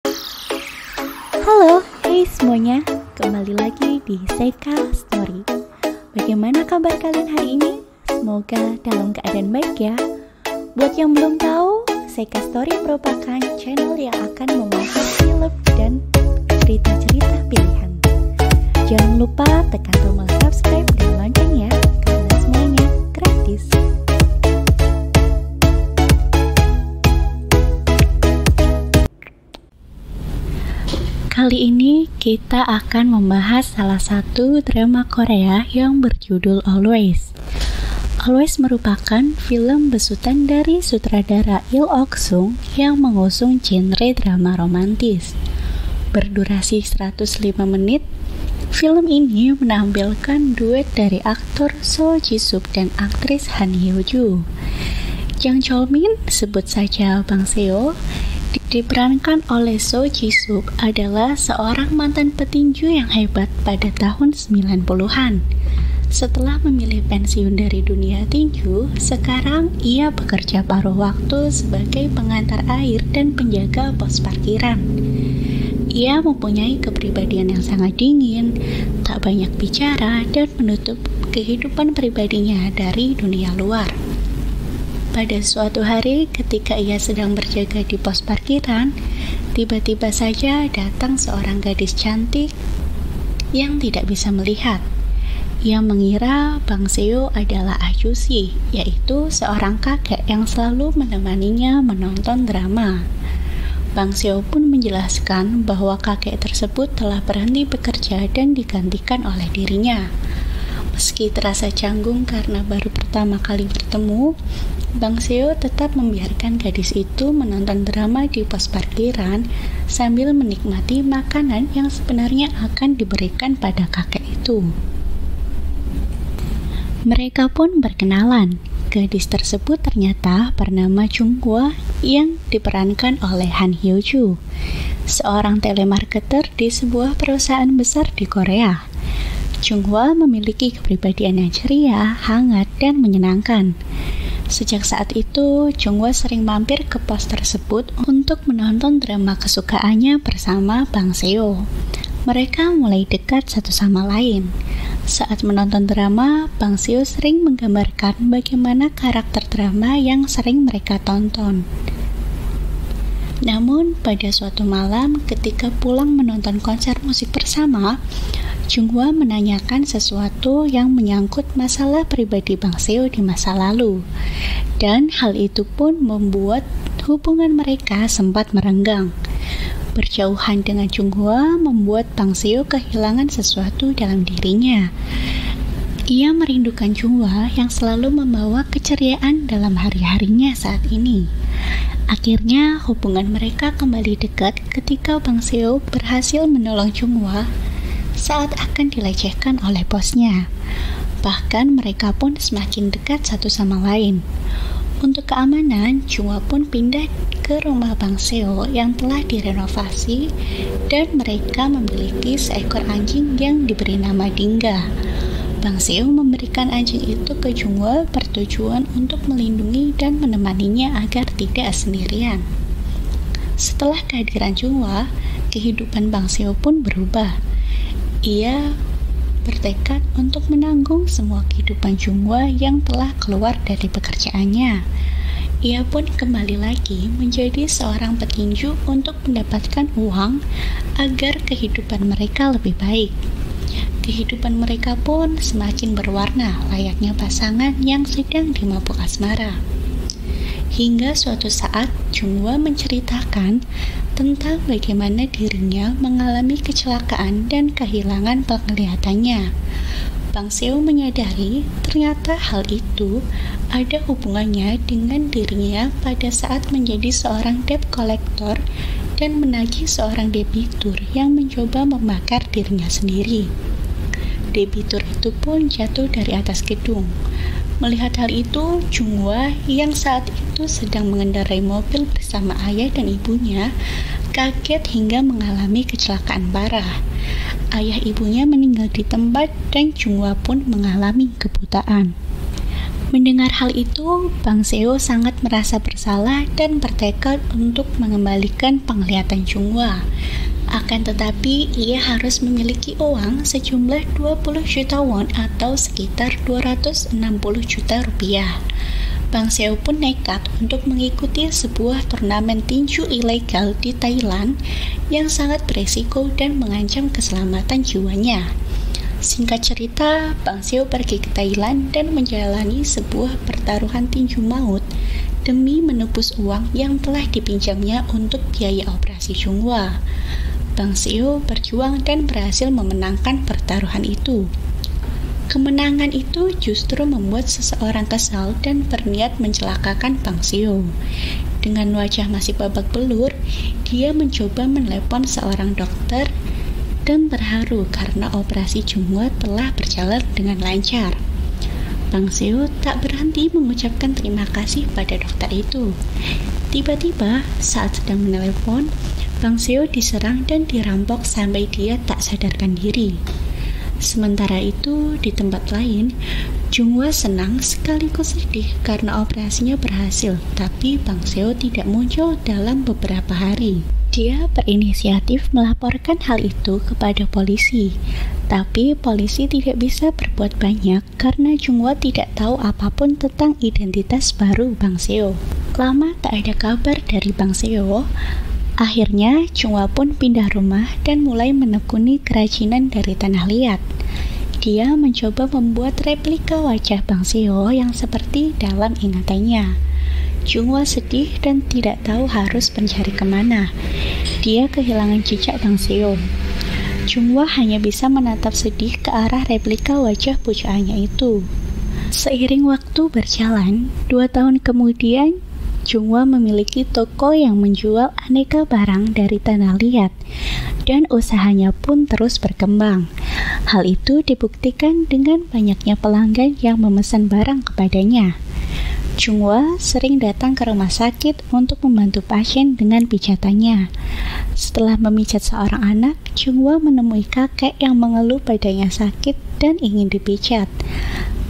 Halo, hey semuanya, kembali lagi di Seika Story. Bagaimana kabar kalian hari ini? Semoga dalam keadaan baik ya. Buat yang belum tahu, Seika Story merupakan channel yang akan membahas film dan cerita-cerita pilihan. Jangan lupa tekan tombol subscribe dan lonceng ya, karena semuanya gratis. Kali ini kita akan membahas salah satu drama Korea yang berjudul Always. Always merupakan film besutan dari sutradara Il Ok-sung yang mengusung genre drama romantis. Berdurasi 105 menit, film ini menampilkan duet dari aktor So Ji-sub dan aktris Han Hyo-joo. Jang Chol-min, sebut saja Bang Seo, diperankan oleh So Ji-sub adalah seorang mantan petinju yang hebat pada tahun 90-an. Setelah memilih pensiun dari dunia tinju, sekarang ia bekerja paruh waktu sebagai pengantar air dan penjaga pos parkiran. Ia mempunyai kepribadian yang sangat dingin, tak banyak bicara, dan menutup kehidupan pribadinya dari dunia luar. Pada suatu hari ketika ia sedang berjaga di pos parkiran, tiba-tiba saja datang seorang gadis cantik yang tidak bisa melihat. Ia mengira Bang Seo adalah Ah Ju-si, yaitu seorang kakek yang selalu menemaninya menonton drama. Bang Seo pun menjelaskan bahwa kakek tersebut telah berhenti bekerja dan digantikan oleh dirinya. Meski terasa canggung karena baru pertama kali bertemu, Bang Seo tetap membiarkan gadis itu menonton drama di pos parkiran sambil menikmati makanan yang sebenarnya akan diberikan pada kakek itu. Mereka pun berkenalan. Gadis tersebut ternyata bernama Chung-hwa yang diperankan oleh Han Hyo-joo, seorang telemarketer di sebuah perusahaan besar di Korea. Chung-hwa memiliki kepribadian yang ceria, hangat, dan menyenangkan. Sejak saat itu, Chung-hwa sering mampir ke pos tersebut untuk menonton drama kesukaannya bersama Bang Seo. Mereka mulai dekat satu sama lain. Saat menonton drama, Bang Seo sering menggambarkan bagaimana karakter drama yang sering mereka tonton. Namun, pada suatu malam ketika pulang menonton konser musik bersama, Chung-hwa menanyakan sesuatu yang menyangkut masalah pribadi Bang Seo di masa lalu. Dan hal itu pun membuat hubungan mereka sempat merenggang. Berjauhan dengan Chung-hwa membuat Bang Seo kehilangan sesuatu dalam dirinya. Ia merindukan Chung-hwa yang selalu membawa keceriaan dalam hari-harinya saat ini. Akhirnya hubungan mereka kembali dekat ketika Bang Seo berhasil menolong Chung-hwa saat akan dilecehkan oleh bosnya. Bahkan mereka pun semakin dekat satu sama lain. Untuk keamanan, Chung-hwa pun pindah ke rumah Bang Seo yang telah direnovasi dan mereka memiliki seekor anjing yang diberi nama Dingga. Bang Seo memberikan anjing itu ke Chung-hwa bertujuan untuk melindungi dan menemaninya agar tidak sendirian. Setelah kehadiran Chung-hwa, kehidupan Bang Seo pun berubah. Ia bertekad untuk menanggung semua kehidupan Chung-hwa yang telah keluar dari pekerjaannya. Ia pun kembali lagi menjadi seorang petinju untuk mendapatkan uang agar kehidupan mereka lebih baik. Kehidupan mereka pun semakin berwarna layaknya pasangan yang sedang dimabuk asmara. Hingga suatu saat Chung-hwa menceritakan tentang bagaimana dirinya mengalami kecelakaan dan kehilangan penglihatannya. Bang Seo menyadari ternyata hal itu ada hubungannya dengan dirinya pada saat menjadi seorang debt collector dan menagih seorang debitur yang mencoba membakar dirinya sendiri. Debitur itu pun jatuh dari atas gedung. Melihat hal itu, Chung-hwa yang saat itu sedang mengendarai mobil bersama ayah dan ibunya kaget hingga mengalami kecelakaan parah. Ayah ibunya meninggal di tempat dan Chung-hwa pun mengalami kebutaan. Mendengar hal itu, Bang Seo sangat merasa bersalah dan bertekad untuk mengembalikan penglihatan Chunghwa. Akan tetapi, ia harus memiliki uang sejumlah 20 juta won atau sekitar 260 juta rupiah. Bang Seo pun nekat untuk mengikuti sebuah turnamen tinju ilegal di Thailand yang sangat beresiko dan mengancam keselamatan jiwanya. Singkat cerita, Bang Seo pergi ke Thailand dan menjalani sebuah pertaruhan tinju maut demi menebus uang yang telah dipinjamnya untuk biaya operasi Chunghwa. Bang Seo berjuang dan berhasil memenangkan pertaruhan itu. Kemenangan itu justru membuat seseorang kesal dan berniat mencelakakan Bang Seo. Dengan wajah masih babak belur, dia mencoba menelepon seorang dokter dan terharu karena operasi Chunghwa telah berjalan dengan lancar. Bang Seo tak berhenti mengucapkan terima kasih pada dokter itu. Tiba-tiba, saat sedang menelepon, Bang Seo diserang dan dirampok sampai dia tak sadarkan diri. Sementara itu, di tempat lain, Chunghwa senang sekaligus sedih karena operasinya berhasil, tapi Bang Seo tidak muncul dalam beberapa hari. Dia berinisiatif melaporkan hal itu kepada polisi, tapi polisi tidak bisa berbuat banyak karena Chunghwa tidak tahu apapun tentang identitas baru Bang Seo. Lama tak ada kabar dari Bang Seo. Akhirnya, Chunghwa pun pindah rumah dan mulai menekuni kerajinan dari tanah liat. Dia mencoba membuat replika wajah Bang Seo yang seperti dalam ingatannya. Chunghwa sedih dan tidak tahu harus mencari kemana. Dia kehilangan jejak Bang Seo. Chunghwa hanya bisa menatap sedih ke arah replika wajah pujaannya itu. Seiring waktu berjalan, 2 tahun kemudian, Chunghwa memiliki toko yang menjual aneka barang dari tanah liat, dan usahanya pun terus berkembang. Hal itu dibuktikan dengan banyaknya pelanggan yang memesan barang kepadanya. Chunghwa sering datang ke rumah sakit untuk membantu pasien dengan pijatannya. Setelah memijat seorang anak, Chunghwa menemui kakek yang mengeluh badannya sakit dan ingin dipijat.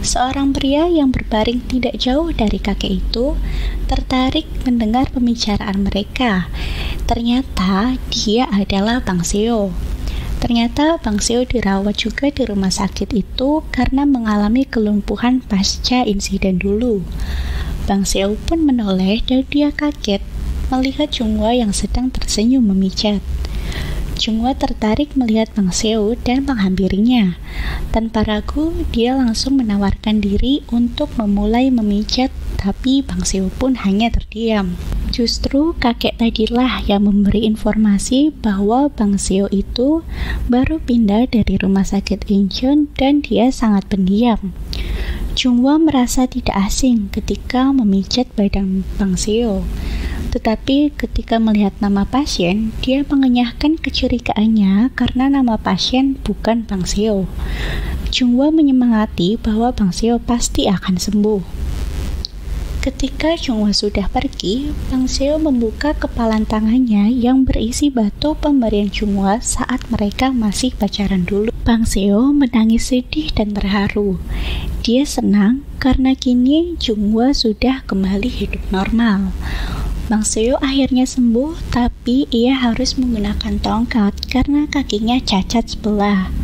Seorang pria yang berbaring tidak jauh dari kakek itu tertarik mendengar pembicaraan mereka. Ternyata dia adalah Bang Seo. Ternyata Bang Seo dirawat juga di rumah sakit itu karena mengalami kelumpuhan pasca insiden dulu. Bang Seo pun menoleh dan dia kaget melihat Chunghwa yang sedang tersenyum memijat. Chunghwa tertarik melihat Bang Seo dan menghampirinya. Tanpa ragu, dia langsung menawarkan diri untuk memulai memijat, tapi Bang Seo pun hanya terdiam. Justru kakek tadilah yang memberi informasi bahwa Bang Seo itu baru pindah dari rumah sakit Incheon dan dia sangat pendiam. Chunghwa merasa tidak asing ketika memijat badan Bang Seo. Tetapi ketika melihat nama pasien, dia mengenyahkan kecurigaannya karena nama pasien bukan Bang Seo. Chunghwa menyemangati bahwa Bang Seo pasti akan sembuh. Ketika Chunghwa sudah pergi, Bang Seo membuka kepalan tangannya yang berisi batu pemberian Chunghwa saat mereka masih pacaran dulu. Bang Seo menangis sedih dan terharu. Dia senang karena kini Chunghwa sudah kembali hidup normal. Bang Seo akhirnya sembuh, tapi ia harus menggunakan tongkat karena kakinya cacat sebelah.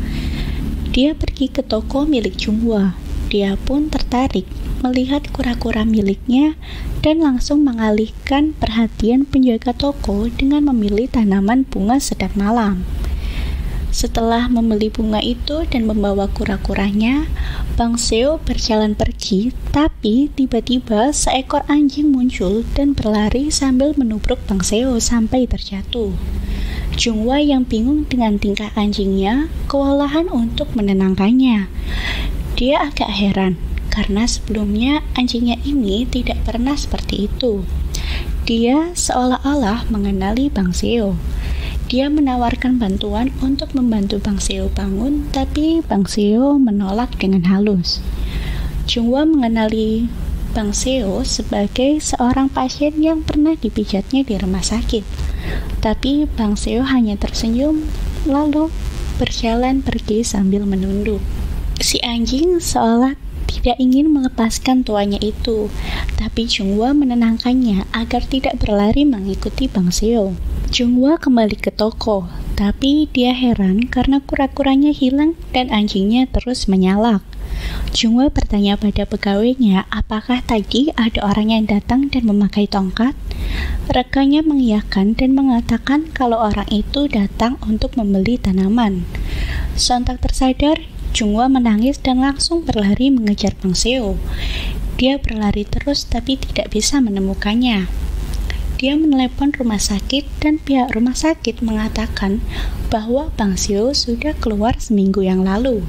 Dia pergi ke toko milik Chunghwa. Dia pun tertarik melihat kura-kura miliknya dan langsung mengalihkan perhatian penjaga toko dengan memilih tanaman bunga sedap malam. Setelah membeli bunga itu dan membawa kura-kuranya, Bang Seo berjalan pergi, tapi tiba-tiba seekor anjing muncul dan berlari sambil menubruk Bang Seo sampai terjatuh. Chunghwa yang bingung dengan tingkah anjingnya, kewalahan untuk menenangkannya. Dia agak heran, karena sebelumnya anjingnya ini tidak pernah seperti itu. Dia seolah-olah mengenali Bang Seo. Dia menawarkan bantuan untuk membantu Bang Seo bangun, tapi Bang Seo menolak dengan halus. Chunghwa mengenali Bang Seo sebagai seorang pasien yang pernah dipijatnya di rumah sakit. Tapi Bang Seo hanya tersenyum, lalu berjalan pergi sambil menunduk. Si anjing seolah tidak ingin melepaskan tuannya itu, tapi Junghwa menenangkannya agar tidak berlari mengikuti Bang Seo. Junghwa kembali ke toko, tapi dia heran karena kura-kuranya hilang dan anjingnya terus menyalak. Junghwa bertanya pada pegawainya apakah tadi ada orang yang datang dan memakai tongkat. Rekannya mengiyakan dan mengatakan kalau orang itu datang untuk membeli tanaman. Sontak tersadar, Junghwa menangis dan langsung berlari mengejar Bang Seo. Dia berlari terus tapi tidak bisa menemukannya. Dia menelepon rumah sakit dan pihak rumah sakit mengatakan bahwa Bang Seo sudah keluar seminggu yang lalu.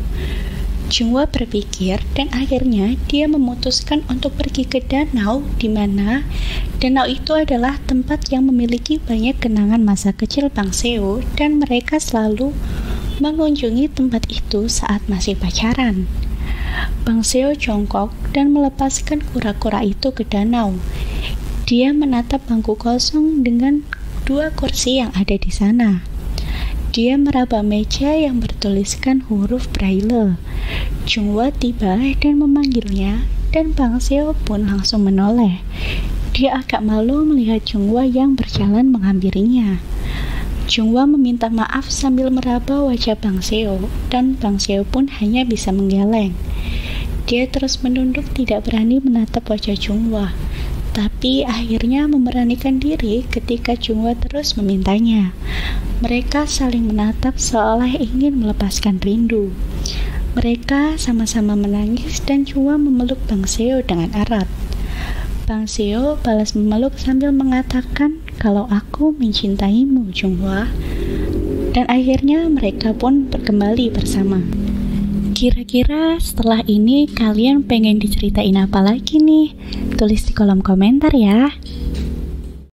Junghwa berpikir dan akhirnya dia memutuskan untuk pergi ke danau, di mana danau itu adalah tempat yang memiliki banyak kenangan masa kecil Bang Seo dan mereka selalu mengunjungi tempat itu saat masih pacaran. Bang Seo jongkok dan melepaskan kura-kura itu ke danau. Dia menatap bangku kosong dengan 2 kursi yang ada di sana. Dia meraba meja yang bertuliskan huruf Braille. Junghwa tiba dan memanggilnya, dan Bang Seo pun langsung menoleh. Dia agak malu melihat Junghwa yang berjalan menghampirinya. Junghwa meminta maaf sambil meraba wajah Bang Seo, dan Bang Seo pun hanya bisa menggeleng. Dia terus menunduk tidak berani menatap wajah Junghwa, tapi akhirnya memberanikan diri ketika Junghwa terus memintanya. Mereka saling menatap seolah ingin melepaskan rindu. Mereka sama-sama menangis dan Junghwa memeluk Bang Seo dengan erat. Bang Seo balas memeluk sambil mengatakan kalau aku mencintaimu, Junghwa. Dan akhirnya mereka pun kembali bersama. Kira-kira setelah ini kalian pengen diceritain apa lagi nih? Tulis di kolom komentar ya.